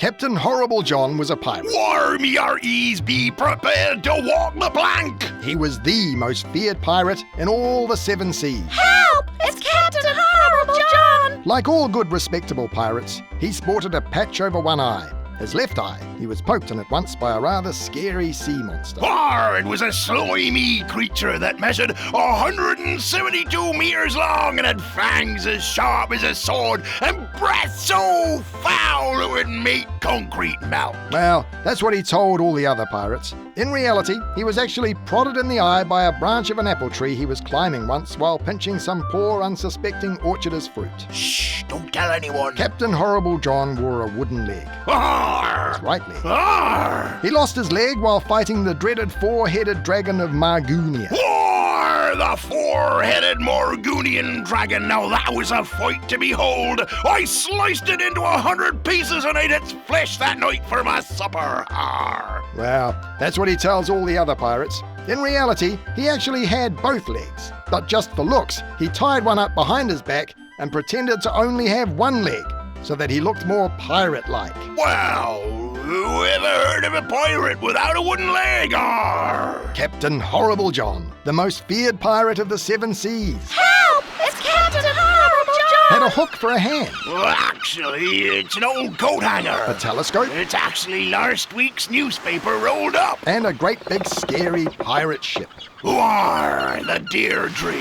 Captain Horrible John was a pirate. War, me hearties, be prepared to walk the plank. He was the most feared pirate in all the seven seas. Help! It's Captain Horrible John! Like all good respectable pirates, he sported a patch over one eye. His left eye, he was poked in at once by a rather scary sea monster. War, it was a slimy creature that measured 172 meters long and had fangs as sharp as a sword and breath so foul it would make concrete melt. Well, that's what he told all the other pirates. In reality, he was actually prodded in the eye by a branch of an apple tree he was climbing once while pinching some poor unsuspecting orcharders' fruit. Shh, don't tell anyone. Captain Horrible John wore a wooden leg. Arr! Right leg. Arr! He lost his leg while fighting the dreaded four-headed dragon of Margunia. War, the four-headed Morgunian dragon. Now that was a fight to behold. I sliced it into 100 pieces and ate its flesh that night for my supper. Arr! Well, that's what he tells all the other pirates. In reality, he actually had both legs. But just for looks, he tied one up behind his back and pretended to only have one leg, so that he looked more pirate-like. Well, who ever heard of a pirate without a wooden leg? Arr! Captain Horrible John, the most feared pirate of the seven seas, Help! It's Captain Horrible John! had a hook for a hand, Well, actually, it's an old coat hanger. a telescope, It's actually last week's newspaper rolled up. and a great big scary pirate ship. War, the Deirdre.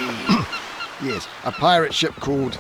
Yes, a pirate ship called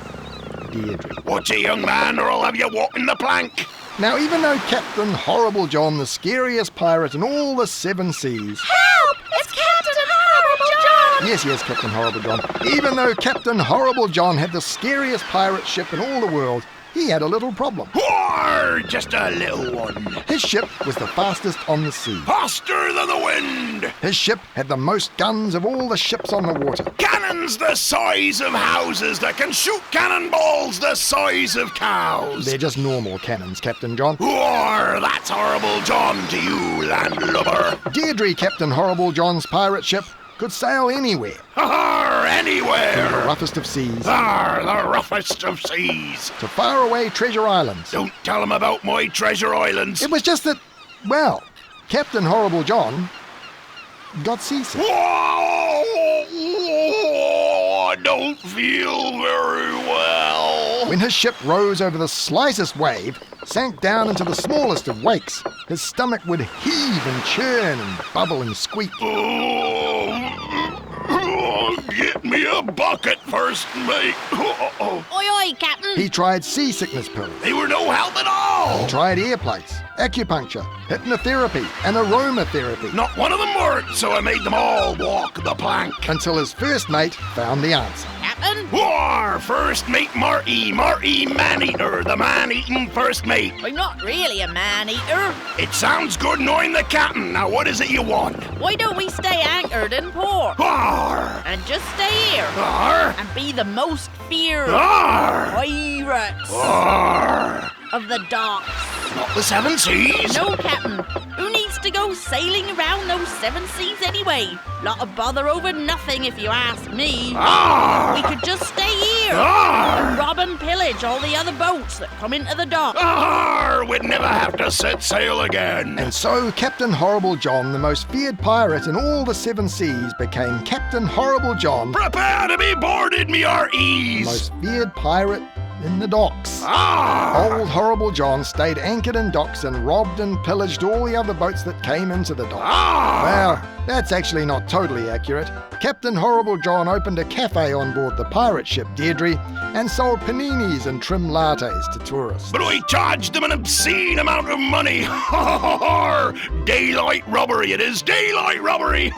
Deirdre. Watch it, young man, or I'll have you walking the plank. Now, even though Captain Horrible John, the scariest pirate in all the seven seas, Help! It's Captain Horrible John! yes, Captain Horrible John, even though Captain Horrible John had the scariest pirate ship in all the world, he had a little problem. War, just a little one. His ship was the fastest on the sea. Faster than the wind. His ship had the most guns of all the ships on the water. Cannons the size of houses that can shoot cannonballs the size of cows. They're just normal cannons, Captain John. War, that's Horrible John to you, landlubber. Deirdre, Captain Horrible John's pirate ship, could sail anywhere, Arr, the anywhere. roughest of seas, Arr, the roughest of seas. to faraway treasure islands. Don't tell him about my treasure islands. It was just that, well, Captain Horrible John got seasick. Whoa, I don't feel very well. When his ship rose over the slightest wave, sank down into the smallest of wakes, his stomach would heave and churn and bubble and squeak. Get me a bucket first, mate. Oi, oi, Captain! He tried seasickness pills, They were no help at all. tried air plates, acupuncture, hypnotherapy, and aromatherapy, Not one of them worked, so I made them all walk the plank. until his first mate found the answer. Captain? War, first mate Marty Man-Eater, the man-eating first mate. I'm not really a man-eater. It sounds good knowing the captain. Now what is it you want? Why don't we stay anchored in port? War, And just stay here war, and be the most feared war, pirates war. of the docks. Not the seven seas. No, Captain. Who needs to go sailing around those seven seas anyway? Lot of bother over nothing, if you ask me. We Arr, could just stay here arr, and rob and pillage all the other boats that come into the dock. arr. We'd never have to set sail again. And so Captain Horrible John, the most feared pirate in all the seven seas, became Captain Horrible John, Prepare to be boarded, me hearties. most feared pirate in the docks. Arr. Old Horrible John stayed anchored in docks and robbed and pillaged all the other boats that came into the docks. Arr. Well, that's actually not totally accurate. Captain Horrible John opened a cafe on board the pirate ship Deirdre and sold paninis and trim lattes to tourists. But I charged them an obscene amount of money. Daylight robbery, it is daylight robbery.